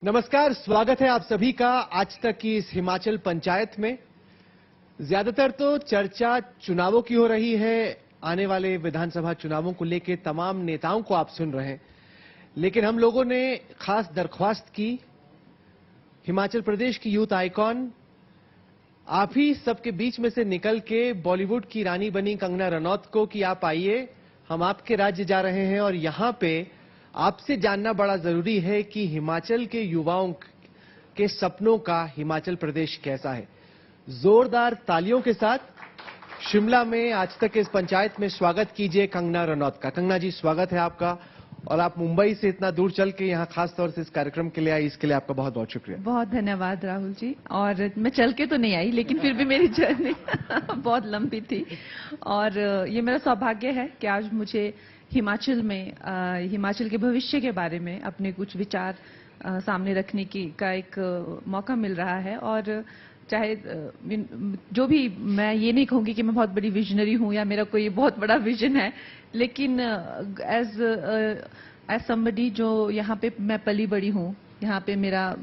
नमस्कार, स्वागत है आप सभी का आज तक की इस हिमाचल पंचायत में। ज्यादातर तो चर्चा चुनावों की हो रही है। आने वाले विधानसभा चुनावों को लेकर तमाम नेताओं को आप सुन रहे हैं, लेकिन हम लोगों ने खास दरख्वास्त की हिमाचल प्रदेश की यूथ आइकॉन, आप ही सबके बीच में से निकल के बॉलीवुड की रानी बनी कंगना रनौत को कि आप आइए, हम आपके राज्य जा रहे हैं और यहां पे आपसे जानना बड़ा जरूरी है कि हिमाचल के युवाओं के सपनों का हिमाचल प्रदेश कैसा है। जोरदार तालियों के साथ शिमला में आज तक इस पंचायत में स्वागत कीजिए कंगना रनौत का। कंगना जी, स्वागत है आपका, और आप मुंबई से इतना दूर चल के यहाँ खास तौर से इस कार्यक्रम के लिए आई, इसके लिए आपका बहुत बहुत शुक्रिया। बहुत धन्यवाद राहुल जी। और मैं चल के तो नहीं आई, लेकिन फिर भी मेरी जर्नी बहुत लंबी थी और ये मेरा सौभाग्य है कि आज मुझे हिमाचल में हिमाचल के भविष्य के बारे में अपने कुछ विचार सामने रखने का एक मौका मिल रहा है। और चाहे जो भी, मैं ये नहीं कहूंगी कि मैं बहुत बड़ी विजनरी हूं या मेरा कोई बहुत बड़ा विजन है, लेकिन एज समबडी जो यहाँ पे मैं पली बड़ी हूँ, यहाँ पे मेरा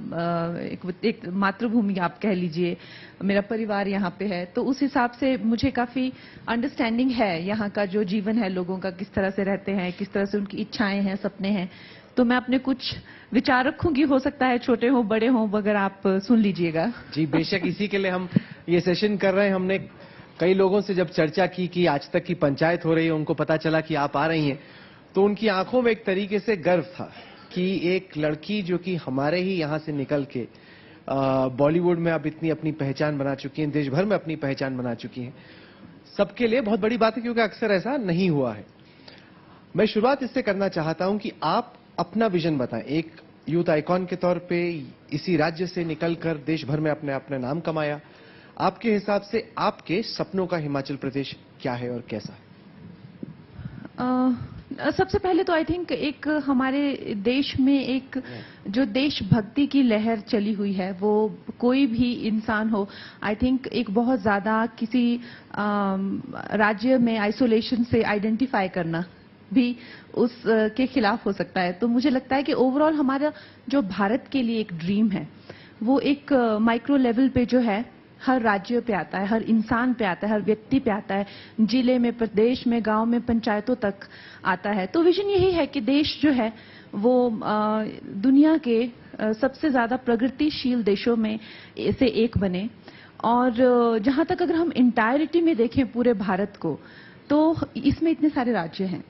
एक मातृभूमि आप कह लीजिए, मेरा परिवार यहाँ पे है, तो उस हिसाब से मुझे काफी अंडरस्टैंडिंग है यहाँ का जो जीवन है, लोगों का किस तरह से रहते हैं, किस तरह से उनकी इच्छाएं हैं, सपने हैं। तो मैं अपने कुछ विचार रखूंगी, हो सकता है छोटे हों बड़े हों, मगर आप सुन लीजिएगा। जी बेशक, इसी के लिए हम ये सेशन कर रहे हैं। हमने कई लोगों से जब चर्चा की कि आज तक की पंचायत हो रही है, उनको पता चला कि आप आ रही हैं, तो उनकी आंखों में एक तरीके से गर्व था कि एक लड़की जो कि हमारे ही यहाँ से निकल के बॉलीवुड में अब इतनी अपनी पहचान बना चुकी हैं, देश भर में अपनी पहचान बना चुकी हैं, सबके लिए बहुत बड़ी बात है, क्योंकि अक्सर ऐसा नहीं हुआ है। मैं शुरुआत इससे करना चाहता हूं कि आप अपना विजन बताएं। एक यूथ आइकॉन के तौर पे इसी राज्य से निकलकर देश भर में अपने अपना नाम कमाया, आपके हिसाब से आपके सपनों का हिमाचल प्रदेश क्या है और कैसा है? सबसे पहले तो आई थिंक एक हमारे देश में एक जो देशभक्ति की लहर चली हुई है, वो कोई भी इंसान हो, आई थिंक एक बहुत ज्यादा किसी राज्य में आइसोलेशन से आइडेंटिफाई करना भी उस के खिलाफ हो सकता है। तो मुझे लगता है कि ओवरऑल हमारा जो भारत के लिए एक ड्रीम है, वो एक माइक्रो लेवल पे जो है, हर राज्य पे आता है, हर इंसान पे आता है, हर व्यक्ति पे आता है, जिले में, प्रदेश में, गांव में, पंचायतों तक आता है। तो विजन यही है कि देश जो है वो दुनिया के सबसे ज्यादा प्रगतिशील देशों में से एक बने। और जहां तक अगर हम इंटायरिटी में देखें पूरे भारत को, तो इसमें इतने सारे राज्य हैं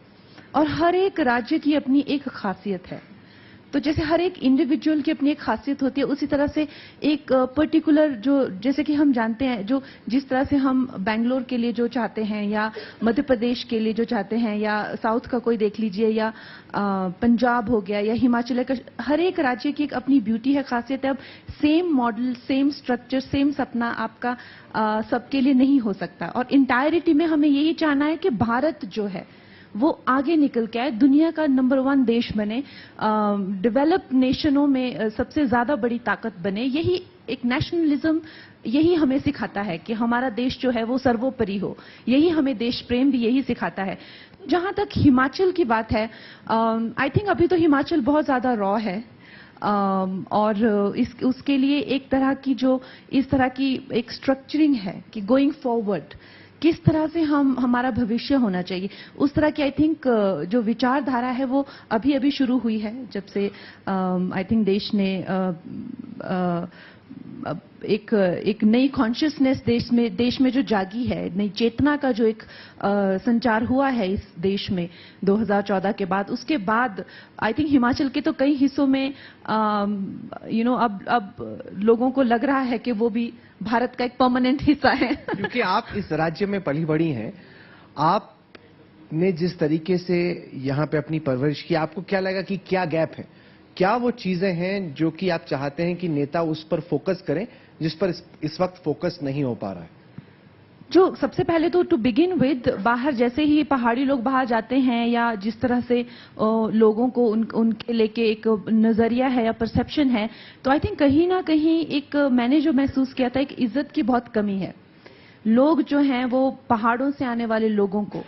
और हर एक राज्य की अपनी एक खासियत है। तो जैसे हर एक इंडिविजुअल की अपनी एक खासियत होती है, उसी तरह से एक पर्टिकुलर जो, जैसे कि हम जानते हैं, जो जिस तरह से हम बेंगलोर के लिए जो चाहते हैं, या मध्य प्रदेश के लिए जो चाहते हैं, या साउथ का कोई देख लीजिए, या पंजाब हो गया, या हिमाचल का, हर एक राज्य की एक अपनी ब्यूटी है, खासियत है। अब same model, same structure, same सपना आपका सबके लिए नहीं हो सकता। और इंटायरिटी में हमें यही चाहना है कि भारत जो है वो आगे निकल के आए, दुनिया का नंबर 1 देश बने, डेवलप्ड नेशनों में सबसे ज्यादा बड़ी ताकत बने। यही एक नेशनलिज्म यही हमें सिखाता है कि हमारा देश जो है वो सर्वोपरि हो। यही हमें देश प्रेम भी यही सिखाता है। जहां तक हिमाचल की बात है, आई थिंक अभी तो हिमाचल बहुत ज्यादा रॉ है, और उसके लिए एक तरह की जो इस तरह की एक स्ट्रक्चरिंग है कि गोइंग फॉरवर्ड किस तरह से हमारा भविष्य होना चाहिए, उस तरह की आई थिंक जो विचारधारा है वो अभी अभी शुरू हुई है, जब से आई थिंक देश ने एक नई कॉन्शियसनेस देश में जो जागी है, नई चेतना का जो एक संचार हुआ है इस देश में 2014 के बाद। उसके बाद आई थिंक हिमाचल के तो कई हिस्सों में अब लोगों को लग रहा है कि वो भी भारत का एक परमानेंट हिस्सा है। क्योंकि आप इस राज्य में पली बड़ी हैं, आपने जिस तरीके से यहाँ पे अपनी परवरिश की, आपको क्या लगा कि क्या गैप है, क्या वो चीजें हैं जो कि आप चाहते हैं कि नेता उस पर फोकस करें जिस पर इस वक्त फोकस नहीं हो पा रहा है? जो सबसे पहले तो टू बिगिन विद, बाहर जैसे ही पहाड़ी लोग बाहर जाते हैं, या जिस तरह से लोगों को उनके लेके एक नजरिया है या परसेप्शन है, तो आई थिंक कहीं ना कहीं एक मैंने जो महसूस किया था, एक इज्जत की बहुत कमी है। लोग जो हैं वो पहाड़ों से आने वाले लोगों को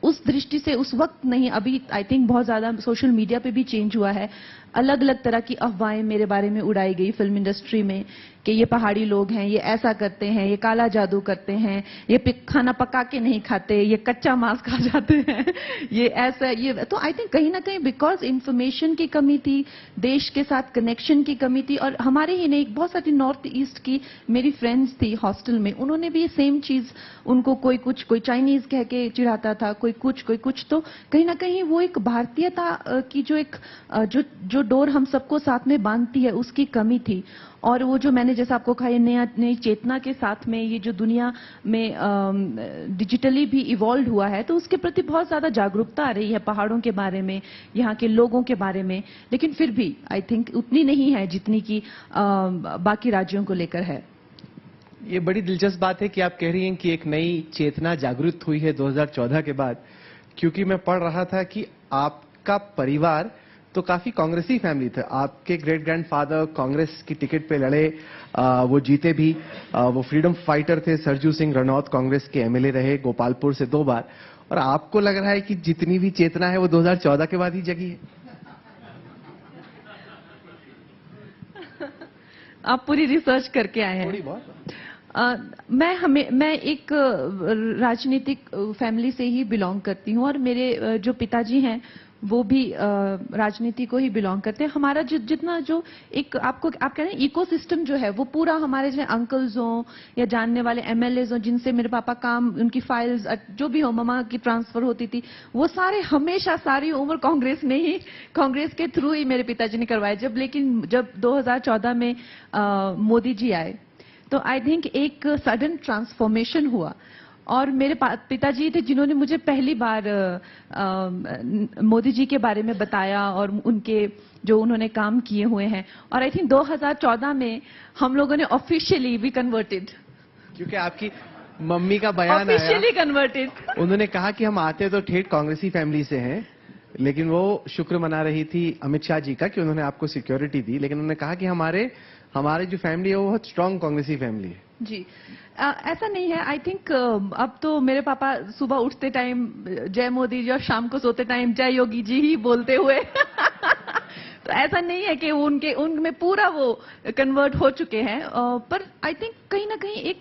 उस दृष्टि से उस वक्त नहीं, अभी आई थिंक बहुत ज्यादा सोशल मीडिया पे भी चेंज हुआ है, अलग अलग तरह की अफवाहें मेरे बारे में उड़ाई गई फिल्म इंडस्ट्री में कि ये पहाड़ी लोग हैं, ये ऐसा करते हैं, ये काला जादू करते हैं, ये खाना पका के नहीं खाते, ये कच्चा मांस खा जाते हैं, ये ऐसा ये। तो आई थिंक कहीं ना कहीं बिकॉज इंफॉर्मेशन की कमी थी, देश के साथ कनेक्शन की कमी थी, और हमारे ही नहीं बहुत सारी नॉर्थ ईस्ट की मेरी फ्रेंड्स थी हॉस्टल में, उन्होंने भी ये सेम चीज, उनको कोई चाइनीज कह के चिढ़ाता था, कोई कुछ। तो कहीं ना कहीं वो एक भारतीयता की जो एक जो डोर हम सबको साथ में बांधती है उसकी कमी थी। और वो जो मैंने जैसा आपको कहा, ये नई चेतना के साथ में ये जो दुनिया में डिजिटली भी इवॉल्व हुआ है, तो उसके प्रति बहुत ज्यादा जागरूकता आ रही है, पहाड़ों के बारे में, यहाँ के लोगों के बारे में। लेकिन फिर भी आई थिंक उतनी नहीं है जितनी कि बाकी राज्यों को लेकर है। ये बड़ी दिलचस्प बात है कि आप कह रही हैं कि एक नई चेतना जागृत हुई है 2014 के बाद, क्योंकि मैं पढ़ रहा था कि आपका परिवार तो काफी कांग्रेसी फैमिली था। आपके ग्रेट ग्रैंडफादर कांग्रेस की टिकट पे लड़े, वो जीते भी, वो फ्रीडम फाइटर थे। सरजू सिंह रनौत कांग्रेस के एमएलए रहे गोपालपुर से 2 बार। और आपको लग रहा है कि जितनी भी चेतना है वो 2014 के बाद ही जगी है? आप पूरी रिसर्च करके आए हैं। थोड़ी बहुत। मैं एक राजनीतिक फैमिली से ही बिलोंग करती हूँ, और मेरे जो पिताजी हैं वो भी राजनीति को ही बिलोंग करते हैं। हमारा जितना जो एक आप कह रहे हैं इकोसिस्टम जो है, वो पूरा हमारे जो अंकल्स हों या जानने वाले एमएलएज हों, जिनसे मेरे पापा काम, उनकी फाइल्स जो भी हो, मम्मा की ट्रांसफर होती थी, वो सारे हमेशा सारी उम्र कांग्रेस के थ्रू ही मेरे पिताजी ने करवाए। लेकिन जब 2014 में मोदी जी आए, तो आई थिंक एक सडन ट्रांसफॉर्मेशन हुआ। और मेरे पिताजी थे जिन्होंने मुझे पहली बार मोदी जी के बारे में बताया, और उनके जो उन्होंने काम किए हुए हैं। और आई थिंक 2014 में हम लोगों ने ऑफिशियली भी कन्वर्टेड, क्योंकि आपकी मम्मी का बयान आया, ऑफिशियली कन्वर्टेड। उन्होंने कहा कि हम आते तो ठेठ कांग्रेसी फैमिली से हैं, लेकिन वो शुक्र मना रही थी अमित शाह जी का कि उन्होंने आपको सिक्योरिटी दी। लेकिन उन्होंने कहा कि हमारे जो फैमिली है वो बहुत स्ट्रांग कांग्रेसी फैमिली है। जी, ऐसा नहीं है। आई थिंक अब तो मेरे पापा सुबह उठते टाइम जय मोदी जी, और शाम को सोते टाइम जय योगी जी ही बोलते हुए तो ऐसा नहीं है कि उनमें पूरा वो कन्वर्ट हो चुके हैं। पर आई थिंक कहीं ना कहीं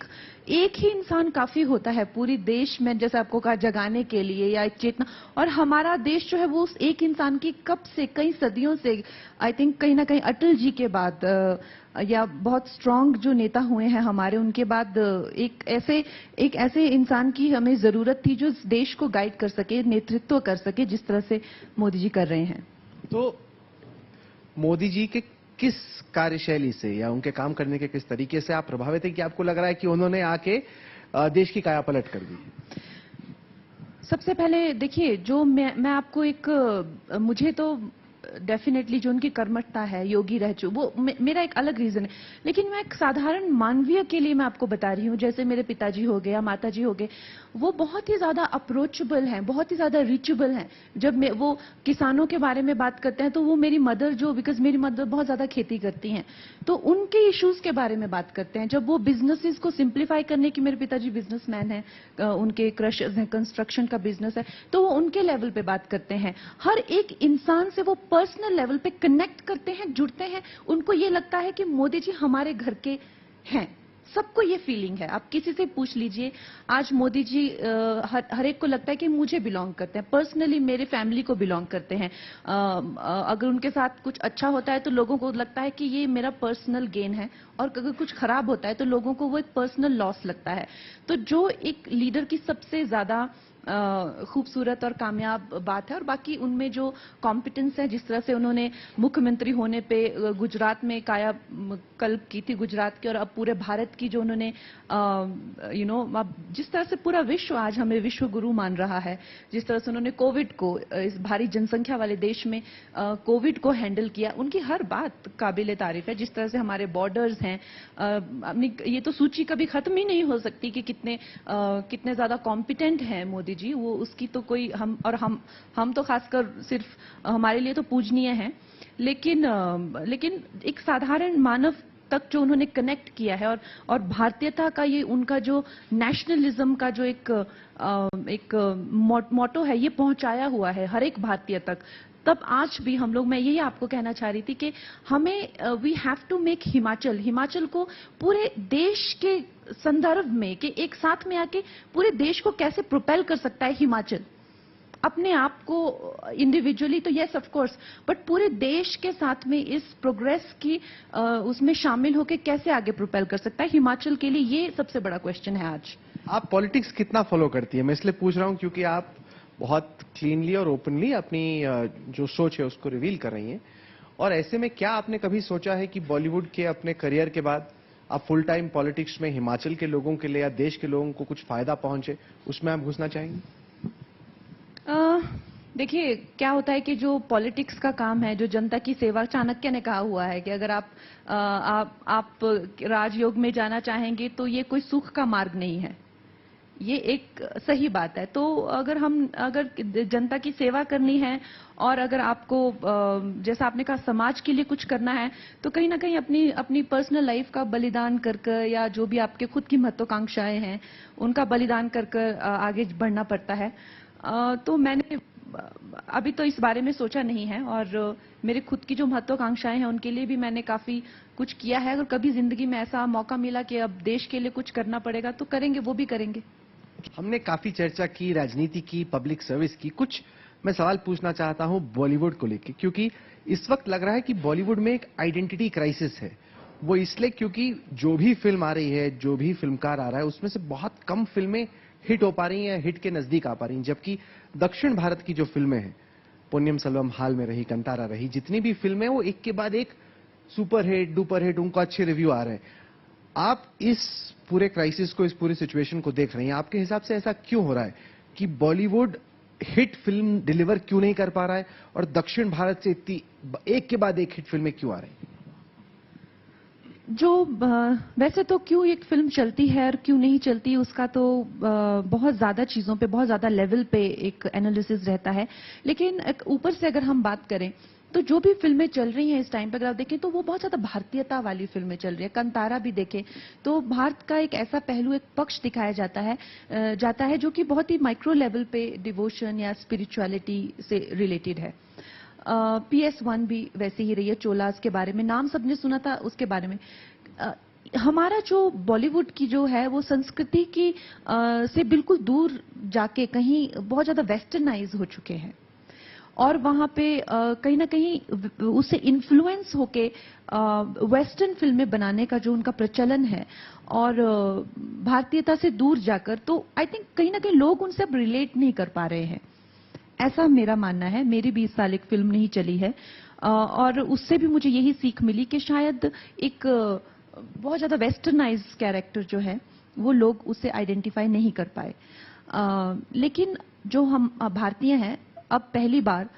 एक ही इंसान काफी होता है पूरी देश में, जैसे आपको कहा, जगाने के लिए या एक चेतना। और हमारा देश जो है वो उस एक इंसान की कब से, कई सदियों से, आई थिंक कहीं ना कहीं अटल जी के बाद या बहुत स्ट्रांग जो नेता हुए हैं हमारे, उनके बाद एक ऐसे इंसान की हमें जरूरत थी जो देश को गाइड कर सके, नेतृत्व कर सके, जिस तरह से मोदी जी कर रहे हैं। तो मोदी जी के किस कार्यशैली से या उनके काम करने के किस तरीके से आप प्रभावित हैं कि आपको लग रहा है कि उन्होंने आके देश की काया पलट कर दी? सबसे पहले देखिए, जो मैं आपको मुझे तो डेफिनेटली जो उनकी कर्मठता है, योगी रह चुके, वो मेरा एक अलग रीजन है। लेकिन मैं एक साधारण मानवीय के लिए मैं आपको बता रही हूँ, जैसे मेरे पिताजी हो गए या माता जी हो गए, वो बहुत ही ज्यादा अप्रोचेबल हैं, बहुत ही ज्यादा रीचेबल हैं। जब वो किसानों के बारे में बात करते हैं, तो वो मेरी मदर बिकॉज मेरी मदर बहुत ज्यादा खेती करती हैं, तो उनके इश्यूज के बारे में बात करते हैं। जब वो बिजनेसेस को सिंप्लीफाई करने की, मेरे पिताजी बिजनेसमैन हैं, उनके क्रशर्स हैं, कंस्ट्रक्शन का बिजनेस है, तो वो उनके लेवल पे बात करते हैं। हर एक इंसान से वो पर्सनल लेवल पे कनेक्ट करते हैं, जुड़ते हैं। उनको ये लगता है कि मोदी जी हमारे घर के हैं। सबको ये फीलिंग है, आप किसी से पूछ लीजिए आज मोदी जी हर एक को लगता है कि मुझे बिलोंग करते हैं, पर्सनली मेरे फैमिली को बिलोंग करते हैं। अगर उनके साथ कुछ अच्छा होता है तो लोगों को लगता है कि ये मेरा पर्सनल गेन है, और अगर कुछ खराब होता है तो लोगों को वो एक पर्सनल लॉस लगता है। तो जो एक लीडर की सबसे ज्यादा खूबसूरत और कामयाब बात है, और बाकी उनमें जो कॉम्पिटेंस है, जिस तरह से उन्होंने मुख्यमंत्री होने पे गुजरात में काया कल्प की थी गुजरात की, और अब पूरे भारत की जो उन्होंने अब जिस तरह से पूरा विश्व आज हमें विश्व गुरु मान रहा है, जिस तरह से उन्होंने कोविड को, इस भारी जनसंख्या वाले देश में कोविड को हैंडल किया, उनकी हर बात काबिले तारीफ है। जिस तरह से हमारे बॉर्डर्स हैं, ये तो सूची कभी खत्म ही नहीं हो सकती कि कितने ज्यादा कॉम्पिटेंट हैं मोदी जी। वो उसकी तो कोई हम तो खासकर सिर्फ हमारे लिए तो पूजनीय हैं। लेकिन एक साधारण मानव तक जो उन्होंने कनेक्ट किया है, और भारतीयता का ये उनका जो नेशनलिज्म का जो एक मोटो है, ये पहुंचाया हुआ है हर एक भारतीय तक। तब आज भी हम लोग, मैं यही आपको कहना चाह रही थी कि हमें we have to make Himachal को पूरे देश के संदर्भ में, कि एक साथ में आके पूरे देश को कैसे प्रोपेल कर सकता है हिमाचल, अपने आप को इंडिविजुअली तो यस ऑफ कोर्स, बट पूरे देश के साथ में इस प्रोग्रेस की उसमें शामिल होकर कैसे आगे प्रोपेल कर सकता है हिमाचल के लिए, ये सबसे बड़ा क्वेश्चन है आज। आप पॉलिटिक्स कितना फॉलो करती है? मैं इसलिए पूछ रहा हूं क्योंकि आप बहुत क्लीनली और ओपनली अपनी जो सोच है उसको रिवील कर रही हैं, और ऐसे में क्या आपने कभी सोचा है कि बॉलीवुड के अपने करियर के बाद आप फुल टाइम पॉलिटिक्स में हिमाचल के लोगों के लिए या देश के लोगों को कुछ फायदा पहुंचे, उसमें आप घुसना चाहेंगे? देखिए, क्या होता है कि जो पॉलिटिक्स का काम है, जो जनता की सेवा, चाणक्य ने कहा हुआ है कि अगर आप राजयोग में जाना चाहेंगे तो ये कोई सुख का मार्ग नहीं है, ये एक सही बात है। तो अगर जनता की सेवा करनी है और अगर आपको जैसा आपने कहा समाज के लिए कुछ करना है, तो कहीं ना कहीं अपनी पर्सनल लाइफ का बलिदान कर या जो भी आपके खुद की महत्वाकांक्षाएं हैं उनका बलिदान कर आगे बढ़ना पड़ता है। तो मैंने अभी तो इस बारे में सोचा नहीं है, और मेरे खुद की जो महत्वाकांक्षाएं हैं उनके लिए भी मैंने काफी कुछ किया है। अगर कभी जिंदगी में ऐसा मौका मिला कि अब देश के लिए कुछ करना पड़ेगा तो करेंगे, वो भी करेंगे। हमने काफी चर्चा की, राजनीति की, पब्लिक सर्विस की। कुछ मैं सवाल पूछना चाहता हूं बॉलीवुड को लेकर, क्योंकि इस वक्त लग रहा है कि बॉलीवुड में एक आइडेंटिटी क्राइसिस है। वो इसलिए क्योंकि जो भी फिल्म आ रही है, जो भी फिल्मकार आ रहा है, उसमें से बहुत कम फिल्में हिट हो पा रही हैं, हिट के नजदीक आ पा रही हैं, जबकि दक्षिण भारत की जो फिल्में हैं, पुण्यम सेल्वम हाल में रही, कंतारा रही, जितनी भी फिल्में वो एक के बाद एक सुपर हिट, डुपर हिट, उनको अच्छे रिव्यू आ रहे हैं। आप इस पूरे क्राइसिस को, इस पूरी सिचुएशन को देख रही हैं, आपके हिसाब से ऐसा क्यों हो रहा है कि बॉलीवुड हिट फिल्म डिलीवर क्यों नहीं कर पा रहा है और दक्षिण भारत से इतनी एक के बाद एक हिट फिल्में क्यों आ रही हैं? वैसे तो क्यों एक फिल्म चलती है और क्यों नहीं चलती, उसका तो बहुत ज्यादा चीजों पे, बहुत ज्यादा लेवल पे एक एनालिसिस रहता है। लेकिन ऊपर से अगर हम बात करें तो जो भी फिल्में चल रही हैं इस टाइम पे, अगर आप देखें तो वो बहुत ज्यादा भारतीयता वाली फिल्में चल रही है। कंतारा भी देखें तो भारत का एक ऐसा पहलू, एक पक्ष दिखाया जाता है जो कि बहुत ही माइक्रो लेवल पे डिवोशन या स्पिरिचुअलिटी से रिलेटेड है। PS1 भी वैसे ही रही है, चोलास के बारे में नाम सबने सुना था, उसके बारे में। हमारा जो बॉलीवुड की जो है वो संस्कृति की से बिल्कुल दूर जाके कहीं बहुत ज्यादा वेस्टर्नाइज हो चुके हैं, और वहां पे कहीं ना कहीं उससे इन्फ्लुएंस होके वेस्टर्न फिल्में बनाने का जो उनका प्रचलन है, और भारतीयता से दूर जाकर, तो आई थिंक कहीं ना कहीं लोग उनसे अब रिलेट नहीं कर पा रहे हैं, ऐसा मेरा मानना है। मेरी भी इस साल एक फिल्म नहीं चली है, और उससे भी मुझे यही सीख मिली कि शायद एक बहुत ज्यादा वेस्टर्नाइज कैरेक्टर जो है वो लोग उससे आइडेंटिफाई नहीं कर पाए। लेकिन जो हम भारतीय हैं, अब पहली बार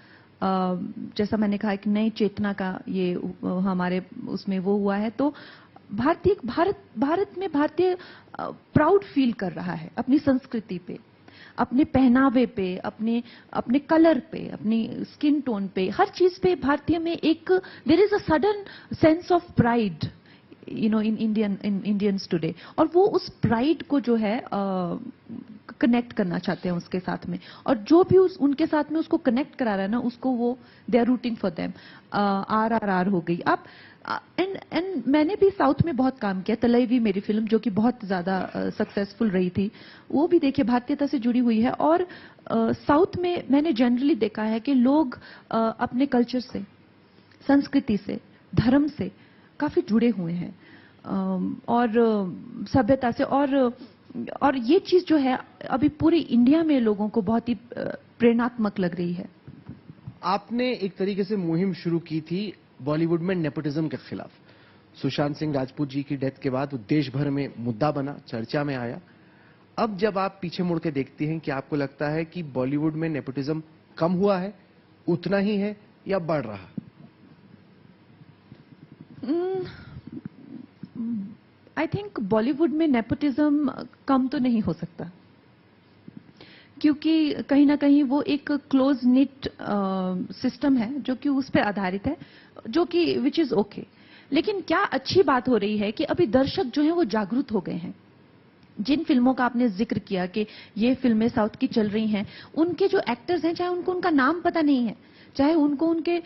जैसा मैंने कहा कि नई चेतना का ये हमारे उसमें वो हुआ है, तो भारत में भारतीय प्राउड फील कर रहा है अपनी संस्कृति पे, अपने पहनावे पे, अपने कलर पे, अपनी स्किन टोन पे, हर चीज पे भारतीय में एक there is a sudden sense of pride in Indians today, और वो उस प्राइड को जो है कनेक्ट करना चाहते हैं उसके साथ में, और जो भी उनके साथ में उसको कनेक्ट करा रहा है ना, उसको वो they are rooting for them. RRR हो गई आप, एंड मैंने भी साउथ में बहुत काम किया। तलैवी मेरी फिल्म जो कि बहुत ज्यादा सक्सेसफुल रही थी, वो भी देखिए भारतीयता से जुड़ी हुई है। और साउथ में मैंने जनरली देखा है कि लोग अपने कल्चर से, संस्कृति से, धर्म से काफी जुड़े हुए हैं, और सभ्यता से, और ये चीज जो है अभी पूरी इंडिया में लोगों को बहुत ही प्रेरणात्मक लग रही है। आपने एक तरीके से मुहिम शुरू की थी बॉलीवुड में नेपोटिज्म के खिलाफ। सुशांत सिंह राजपूत जी की डेथ के बाद वो देश भर में मुद्दा बना, चर्चा में आया। अब जब आप पीछे मुड़ के देखती हैं, कि आपको लगता है कि बॉलीवुड में नेपोटिज्म कम हुआ है, उतना ही है, या बढ़ रहा? आई थिंक बॉलीवुड में नेपोटिज्म कम तो नहीं हो सकता, क्योंकि कहीं ना कहीं वो एक क्लोज निट सिस्टम है जो कि उस पर आधारित है, जो कि विच इज ओके। लेकिन क्या अच्छी बात हो रही है कि अभी दर्शक जो है वो जागरूक हो गए हैं, जिन फिल्मों का आपने जिक्र किया कि ये फिल्में साउथ की चल रही हैं, उनके जो एक्टर्स हैं, चाहे उनको उनका नाम पता नहीं है, चाहे उनको उनके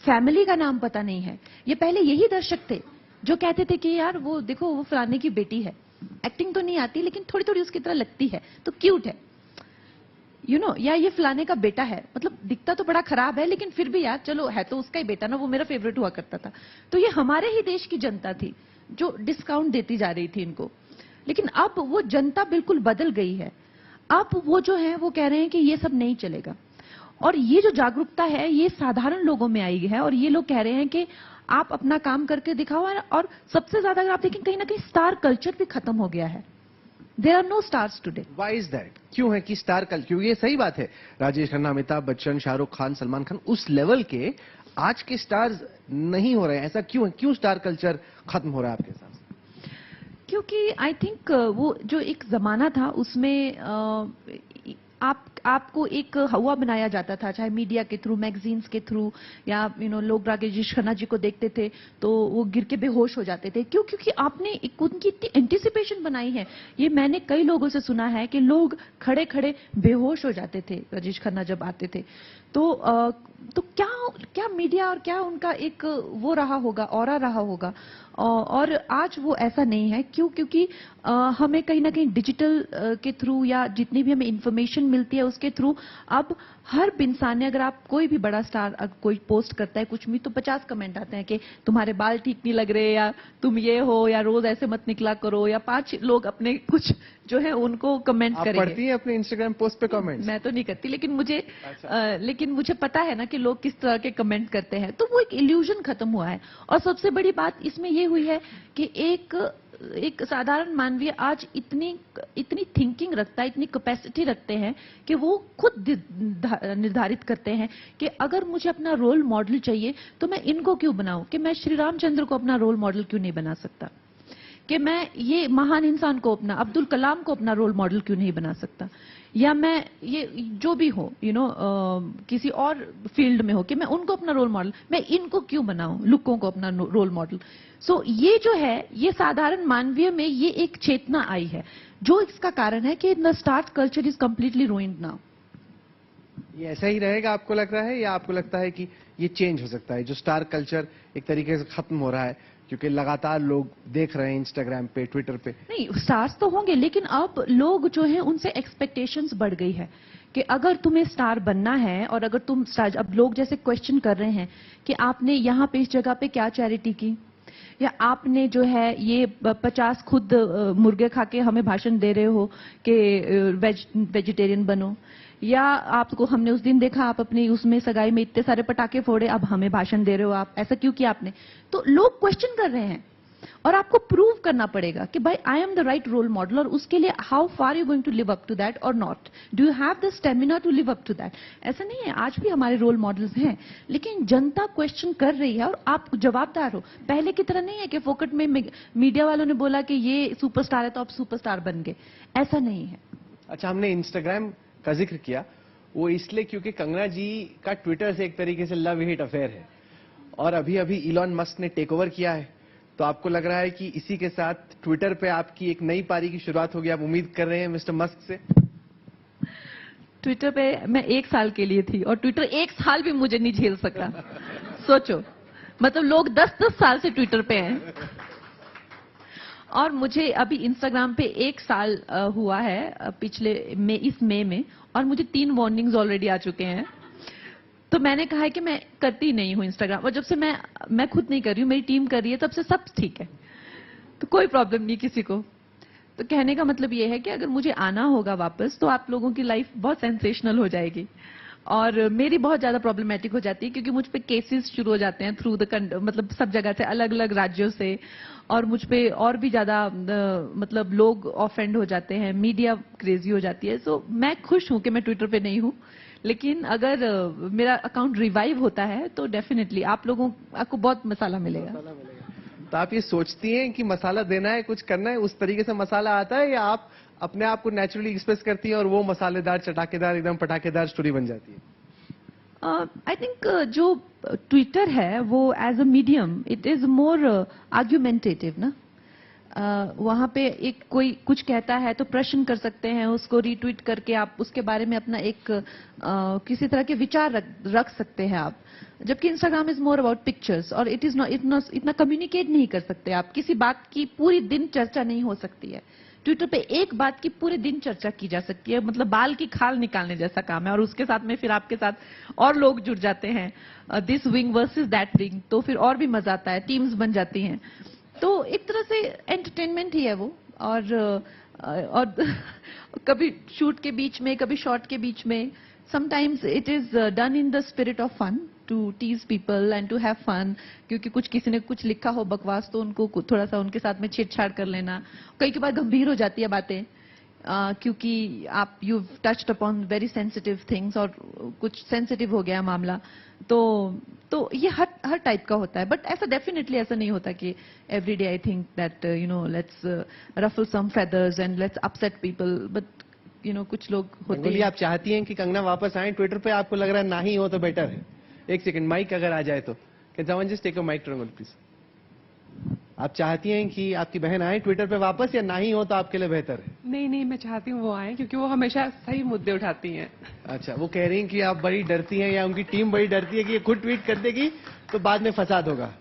फैमिली का नाम पता नहीं है, ये पहले यही दर्शक थे जो कहते थे कि यार वो देखो वो फलाने की बेटी है, एक्टिंग तो नहीं आती लेकिन थोड़ी थोड़ी उसकी तरह लगती है तो क्यूट है, या ये फलाने का बेटा है, मतलब दिखता तो बड़ा खराब है लेकिन फिर भी यार चलो है तो उसका ही बेटा ना, वो मेरा फेवरेट हुआ करता था। तो ये हमारे ही देश की जनता थी जो डिस्काउंट देती जा रही थी इनको। लेकिन अब वो जनता बिल्कुल बदल गई है। अब वो जो है वो कह रहे हैं कि ये सब नहीं चलेगा, और ये जो जागरूकता है ये साधारण लोगों में आई है, और ये लोग कह रहे हैं कि आप अपना काम करके दिखाओ। और सबसे ज्यादा अगर आप देखें कहीं ना कहीं स्टार कल्चर भी खत्म हो गया है। There are no stars today. Why is that? क्यों है कि स्टार कल्चर? क्योंकि ये सही बात है, राजेश खन्ना, अमिताभ बच्चन, शाहरुख खान, सलमान खान, उस लेवल के आज के स्टार्स नहीं हो रहे हैं। ऐसा क्यों है? क्यों स्टार कल्चर खत्म हो रहा है आपके हिसाब से? क्योंकि आई थिंक वो जो एक जमाना था उसमें आपको एक हवा बनाया जाता था, चाहे मीडिया के थ्रू, मैगजीन्स के थ्रू, या लोग राजेश खन्ना जी को देखते थे तो वो गिर के बेहोश हो जाते थे। क्यों? क्योंकि आपने एक उनकी इतनी एंटिसिपेशन बनाई है। ये मैंने कई लोगों से सुना है कि लोग खड़े खड़े बेहोश हो जाते थे राजेश खन्ना जब आते थे। तो क्या मीडिया और क्या उनका एक वो रहा होगा, ऑरा रहा होगा। और आज वो ऐसा नहीं है। क्यों? क्योंकि हमें कहीं ना कहीं डिजिटल के थ्रू या जितनी भी हमें इंफॉर्मेशन मिलती है उसके थ्रू अब हर इंसान ने, अगर आप कोई भी बड़ा स्टार कोई पोस्ट करता है कुछ भी, तो 50 कमेंट आते हैं कि तुम्हारे बाल ठीक नहीं लग रहे, या तुम ये हो, या रोज ऐसे मत निकला करो, या 5 लोग अपने कुछ जो है उनको कमेंट करेंगे। आप पढ़ती हैं अपने इंस्टाग्राम पोस्ट पे कमेंट्स? मैं तो नहीं करती, लेकिन मुझे पता है ना कि लोग किस तरह के कमेंट करते हैं। तो वो एक इल्यूजन खत्म हुआ है। और सबसे बड़ी बात इसमें ये हुई है कि एक साधारण मानवीय आज इतनी थिंकिंग रखता है, इतनी कैपेसिटी रखते हैं कि वो खुद निर्धारित करते हैं कि अगर मुझे अपना रोल मॉडल चाहिए तो मैं इनको क्यों बनाऊं, कि मैं श्री रामचंद्र को अपना रोल मॉडल क्यों नहीं बना सकता, कि मैं ये महान इंसान को अपना अब्दुल कलाम को अपना रोल मॉडल क्यों नहीं बना सकता, या मैं ये जो भी हो किसी और फील्ड में हो कि मैं उनको अपना रोल मॉडल, मैं इनको क्यों बनाऊं, लुकों को अपना रोल मॉडल। सो ये जो है ये साधारण मानवीय में ये एक चेतना आई है, जो इसका कारण है कि the star culture is completely ruined now. ये ऐसा ही रहेगा आपको लग रहा है, या आपको लगता है कि ये चेंज हो सकता है, जो स्टार कल्चर एक तरीके से खत्म हो रहा है क्योंकि लगातार लोग देख रहे हैं इंस्टाग्राम पे, ट्विटर पे? नहीं, स्टार्स तो होंगे, लेकिन अब लोग जो हैं उनसे एक्सपेक्टेशंस बढ़ गई है कि अगर तुम्हें स्टार बनना है, और अगर तुम स्टार, अब लोग जैसे क्वेश्चन कर रहे हैं कि आपने यहाँ पे इस जगह पे क्या चैरिटी की, या आपने जो है ये 50 खुद मुर्गे खा के हमें भाषण दे रहे हो कि वेजिटेरियन बनो, या आपको हमने उस दिन देखा आप अपनी उसमें सगाई में इतने सारे पटाखे फोड़े, अब हमें भाषण दे रहे हो आप, ऐसा क्यों किया आपने। तो लोग क्वेश्चन कर रहे हैं और आपको प्रूव करना पड़ेगा कि भाई I am the right role model, और उसके लिए how far you going to live up to that और not, do you have the stamina to live up to that. ऐसा नहीं है, आज भी हमारे रोल मॉडल्स हैं, लेकिन जनता क्वेश्चन कर रही है और आप जवाबदार हो। पहले की तरह नहीं है कि फोकट में मीडिया वालों ने बोला कि ये सुपरस्टार है तो आप सुपरस्टार बन गए, ऐसा नहीं है। अच्छा, हमने इंस्टाग्राम का जिक्र किया, वो इसलिए क्योंकि कंगना जी का ट्विटर से एक तरीके से लव हेट अफेयर है, और अभी अभी इलॉन मस्क ने टेक ओवर किया है। तो आपको लग रहा है कि इसी के साथ ट्विटर पे आपकी एक नई पारी की शुरुआत होगी, आप उम्मीद कर रहे हैं मिस्टर मस्क से? ट्विटर पे मैं 1 साल के लिए थी और ट्विटर 1 साल भी मुझे नहीं झेल सका। सोचो, मतलब लोग 10-10 साल से ट्विटर पे हैं, और मुझे अभी इंस्टाग्राम पे 1 साल हुआ है पिछले इस मई में, और मुझे 3 वार्निंग्स ऑलरेडी आ चुके हैं। तो मैंने कहा है कि मैं करती नहीं हूं इंस्टाग्राम, और जब से मैं खुद नहीं कर रही हूं, मेरी टीम कर रही है, तब से सब ठीक है, तो कोई प्रॉब्लम नहीं किसी को। तो कहने का मतलब ये है कि अगर मुझे आना होगा वापस तो आप लोगों की लाइफ बहुत सेंसेशनल हो जाएगी, और मेरी बहुत ज्यादा प्रॉब्लमेटिक हो जाती है, क्योंकि मुझ पे केसेस शुरू हो जाते हैं थ्रू द मतलब सब जगह से, अलग अलग राज्यों से, और मुझ पे और भी ज्यादा मतलब लोग ऑफेंड हो जाते हैं, मीडिया क्रेजी हो जाती है। सो मैं खुश हूं कि मैं ट्विटर पे नहीं हूं, लेकिन अगर मेरा अकाउंट रिवाइव होता है तो डेफिनेटली आपको बहुत मसाला मिलेगा। तो आप ये सोचती हैं कि मसाला देना है, कुछ करना है, उस तरीके से मसाला आता है, या आप अपने आप को नेचुरली एक्सप्रेस करती हैं और वो मसालेदार, चटाकेदार, एकदम पटाखेदार स्टोरी बन जाती है? आई थिंक जो ट्विटर है वो as a medium it is more argumentative ना। वहां पे एक कोई कुछ कहता है तो प्रश्न कर सकते हैं, उसको रीट्वीट करके आप उसके बारे में अपना एक किसी तरह के विचार रख सकते हैं आप। जबकि Instagram is more about pictures, और इट इज नॉट इतना कम्युनिकेट नहीं कर सकते आप, किसी बात की पूरी दिन चर्चा नहीं हो सकती है। ट्विटर पे एक बात की पूरे दिन चर्चा की जा सकती है, मतलब बाल की खाल निकालने जैसा काम है, और उसके साथ में फिर आपके साथ और लोग जुड़ जाते हैं, this wing versus that wing, तो फिर और भी मजा आता है, टीम्स बन जाती हैं। तो एक तरह से एंटरटेनमेंट ही है वो। और कभी शूट के बीच में, कभी शॉट के बीच में, sometimes it is done in the spirit of fun, to tease people and to have fun, क्योंकि कुछ किसी ने कुछ लिखा हो बकवास तो उनको थोड़ा सा उनके साथ में छेड़छाड़ कर लेना। कई के बाद गंभीर हो जाती है बातें, क्योंकि आप you touched upon very sensitive things, और कुछ सेंसिटिव हो गया मामला, तो ये हर टाइप का होता है। बट ऐसा डेफिनेटली ऐसा नहीं होता कि every day I think that let's ruffle some feathers and let's upset people, but कुछ लोग होते हैं। आप चाहती हैं कि कंगना वापस आए ट्विटर पे? आपको लग रहा है ना ही हो तो बेटर है? एक सेकंड, माइक अगर आ जाए तो can someone just take a mic Rangoli please. आप चाहती हैं कि आपकी बहन आए ट्विटर पे वापस, या ना ही हो तो आपके लिए बेहतर है? नहीं, मैं चाहती हूँ वो आए, क्योंकि वो हमेशा सही मुद्दे उठाती हैं। अच्छा, वो कह रही हैं कि आप बड़ी डरती हैं, या उनकी टीम बड़ी डरती है कि ये खुद ट्वीट कर देगी तो बाद में फसाद होगा।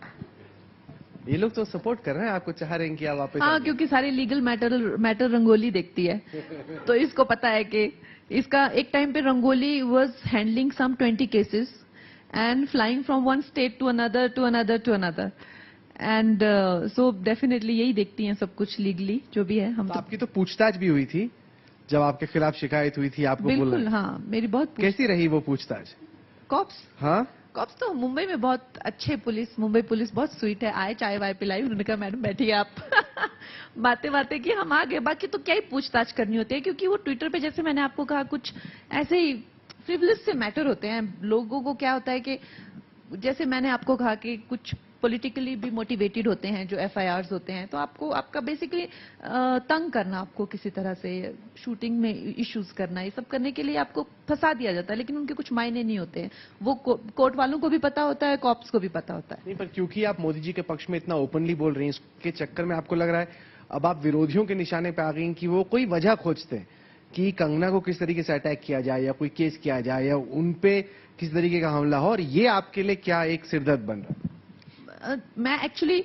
ये लोग तो सपोर्ट कर रहे हैं आपको, चाह रहे हैं कि आप वापस हाँ, क्योंकि सारे लीगल मैटर रंगोली देखती है, तो इसको पता है कि इसका एक टाइम पे Rangoli was handling some 20 cases and flying from one state to another, and so definitely यही देखती हैं सब कुछ लीगली जो भी है। हम तो आपकी तो पूछताछ भी हुई थी जब आपके खिलाफ शिकायत हुई थी, आपको बिल्कुल, हाँ, मेरी बहुत कैसी रही वो पूछताछ? कॉप्स हाँ, कॉप्स तो मुंबई में बहुत अच्छे पुलिस, मुंबई पुलिस बहुत स्वीट है। आए, चाय वाय पिलाई, उन्होंने कहा मैडम बैठिए आप बातें की हम आ गए। बाकी तो क्या ही पूछताछ करनी होती है, क्योंकि वो ट्विटर पे जैसे मैंने आपको कहा कुछ ऐसे ही फ्रिवलेस से मैटर होते हैं। लोगों को क्या होता है कि जैसे मैंने आपको कहा कि कुछ पॉलिटिकली भी मोटिवेटेड होते हैं जो एफआईआर्स होते हैं, तो आपको आपका बेसिकली तंग करना, आपको किसी तरह से शूटिंग में इश्यूज करना, ये सब करने के लिए आपको फंसा दिया जाता है, लेकिन उनके कुछ मायने नहीं होते हैं। वो कोर्ट वालों को भी पता होता है, कॉप्स को भी पता होता है। नहीं, पर क्योंकि आप मोदी जी के पक्ष में इतना ओपनली बोल रही हैं, इसके चक्कर में आपको लग रहा है अब आप विरोधियों के निशाने पे आ गई कि वो कोई वजह खोजते हैं कि कंगना को किस तरीके से अटैक किया जाए, या कोई केस किया जाए, या उन पे किस तरीके का हमला हो, और ये आपके लिए क्या एक सिरदर्द बन रहा है? मैं एक्चुअली,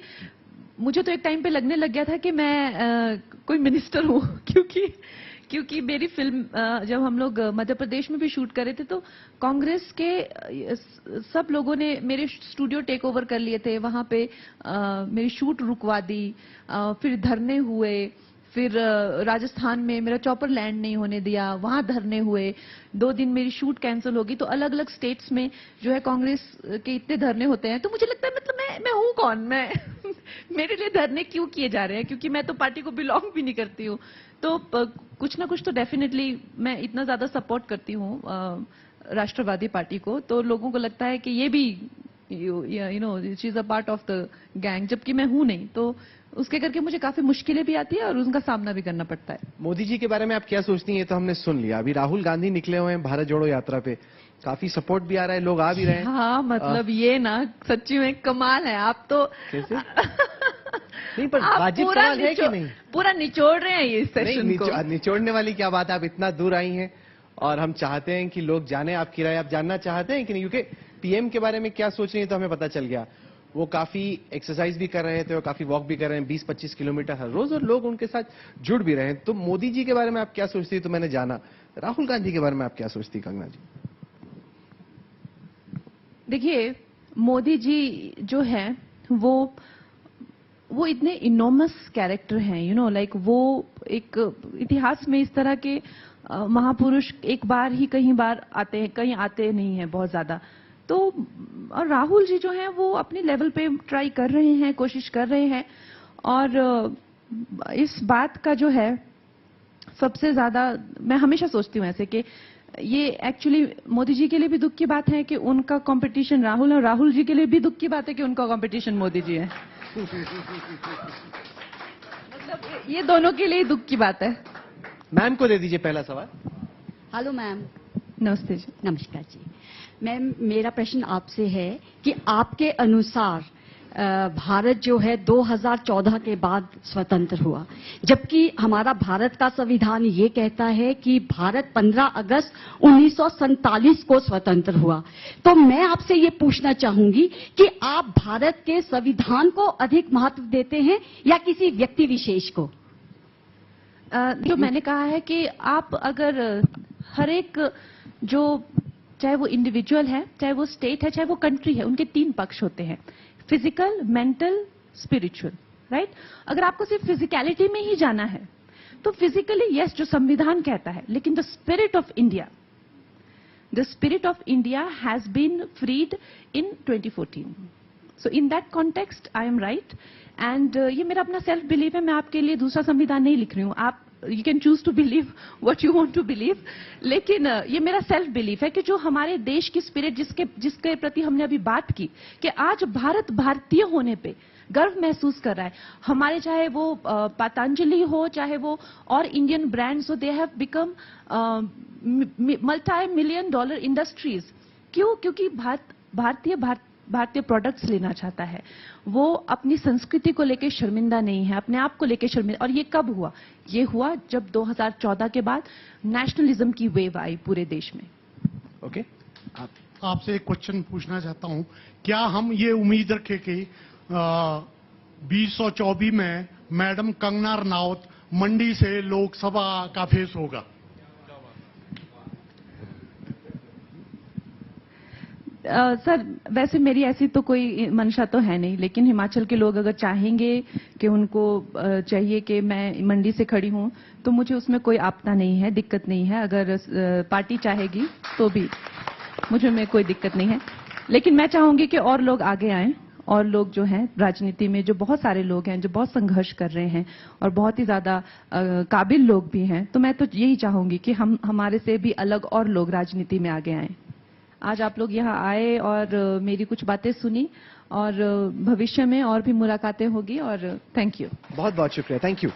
मुझे तो एक टाइम पे लगने लग गया था कि मैं कोई मिनिस्टर हूँ क्योंकि मेरी फिल्म जब हम लोग मध्य प्रदेश में भी शूट कर रहे थे, तो कांग्रेस के सब लोगों ने मेरे स्टूडियो टेक ओवर कर लिए थे। वहां पे मेरी शूट रुकवा दी, फिर धरने हुए, फिर राजस्थान में मेरा चॉपर लैंड नहीं होने दिया, वहां धरने हुए, 2 दिन मेरी शूट कैंसिल होगी। तो अलग अलग स्टेट्स में जो है कांग्रेस के इतने धरने होते हैं, तो मुझे लगता है मतलब मैं हूं कौन, मैं मेरे लिए धरने क्यों किए जा रहे हैं, क्योंकि मैं तो पार्टी को बिलोंग भी नहीं करती हूँ। तो कुछ ना कुछ तो डेफिनेटली मैं इतना ज्यादा सपोर्ट करती हूँ राष्ट्रवादी पार्टी को, तो लोगों को लगता है कि ये भी she is a part of the gang, जबकि मैं हूं नहीं। तो उसके करके मुझे काफी मुश्किलें भी आती है और उनका सामना भी करना पड़ता है। मोदी जी के बारे में आप क्या सोचती हैं? ये तो हमने सुन लिया। अभी राहुल गांधी निकले हुए हैं भारत जोड़ो यात्रा पे, काफी सपोर्ट भी आ रहा है, लोग आ भी रहे हैं। हाँ, मतलब ये ना सच्ची में कमाल है। आप तो कैसे? नहीं, पर वाजिब सवाल है कि नहीं? पूरा निचोड़ रहे हैं ये सेशन को। निचोड़ने वाली क्या बात है? आप इतना दूर आई हैं और हम चाहते हैं कि लोग जाने आपकी राय। आप जानना चाहते हैं कि नहीं? क्योंकि पीएम के बारे में क्या सोच रही है तो हमें पता चल गया। वो काफी एक्सरसाइज भी कर रहे थे और काफी वॉक भी कर रहे हैं, 20-25 किलोमीटर हर रोज, और लोग उनके साथ जुड़ भी रहे हैं। तो मोदी जी के बारे में आप क्या सोचती है तो मैंने जाना। राहुल गांधी के बारे में आप क्या सोचती कंगना जी? देखिए, मोदी जी जो है वो इतने इनॉर्मस कैरेक्टर हैं, लाइक वो एक इतिहास में इस तरह के महापुरुष एक बार ही कहीं आते नहीं है बहुत ज्यादा। तो और राहुल जी जो हैं वो अपने लेवल पे ट्राई कर रहे हैं, कोशिश कर रहे हैं, और इस बात का जो है सबसे ज्यादा मैं हमेशा सोचती हूँ ऐसे कि ये एक्चुअली मोदी जी के लिए भी दुख की बात है कि उनका कंपटीशन राहुल, और राहुल जी के लिए भी दुख की बात है कि उनका कंपटीशन मोदी जी है। मतलब ये दोनों के लिए दुख की बात है। मैम को दे दीजिए पहला सवाल। Hello ma'am. नमस्ते जी। नमस्कार जी मैम, मेरा प्रश्न आपसे है कि आपके अनुसार भारत जो है 2014 के बाद स्वतंत्र हुआ, जबकि हमारा भारत का संविधान ये कहता है कि भारत 15 अगस्त 1947 को स्वतंत्र हुआ। तो मैं आपसे ये पूछना चाहूंगी कि आप भारत के संविधान को अधिक महत्व देते हैं या किसी व्यक्ति विशेष को? जो मैंने कहा है कि आप अगर हर एक, जो चाहे वो इंडिविजुअल है, चाहे वो स्टेट है, चाहे वो कंट्री है, उनके 3 पक्ष होते हैं, फिजिकल, मेंटल, स्पिरिचुअल, राइट? अगर आपको सिर्फ फिजिकलिटी में ही जाना है तो फिजिकली यस, जो संविधान कहता है, लेकिन the spirit of India has been freed in 2014। So in that context I am right, and ये मेरा अपना सेल्फ बिलीव है। मैं आपके लिए दूसरा संविधान नहीं लिख रही हूँ, आप you can choose to believe what you want to believe, लेकिन ये मेरा सेल्फ बिलीफ है कि जो हमारे देश की स्पिरिट जिसके प्रति हमने अभी बात की, कि आज भारत भारतीय होने पे गर्व महसूस कर रहा है। हमारे चाहे वो पतंजलि हो, चाहे वो और इंडियन ब्रांड्स हो, they have become $multi-million industries. क्यों? क्योंकि भारतीय प्रोडक्ट्स लेना चाहता है, वो अपनी संस्कृति को लेकर शर्मिंदा नहीं है, अपने आप को लेकर शर्मिंदा। और ये कब हुआ? ये हुआ जब 2014 के बाद नेशनलिज्म की वेव आई पूरे देश में। ओके, आपसे एक क्वेश्चन पूछना चाहता हूं, क्या हम ये उम्मीद रखें कि 2024 में मैडम कंगना रनौत मंडी से लोकसभा का फेस होगा? सर, वैसे मेरी ऐसी तो कोई मंशा तो है नहीं, लेकिन हिमाचल के लोग अगर चाहेंगे कि उनको चाहिए कि मैं मंडी से खड़ी हूं, तो मुझे उसमें कोई आपदा नहीं है, दिक्कत नहीं है। अगर पार्टी चाहेगी तो भी मुझे में कोई दिक्कत नहीं है, लेकिन मैं चाहूंगी कि और लोग आगे आएं, और लोग जो हैं राजनीति में, जो बहुत सारे लोग हैं जो बहुत संघर्ष कर रहे हैं और बहुत ही ज्यादा काबिल लोग भी हैं, तो मैं तो यही चाहूंगी कि हमारे से भी अलग और लोग राजनीति में आगे आएं। आज आप लोग यहाँ आए और मेरी कुछ बातें सुनी, और भविष्य में और भी मुलाकातें होगी, और थैंक यू। बहुत बहुत शुक्रिया, थैंक यू।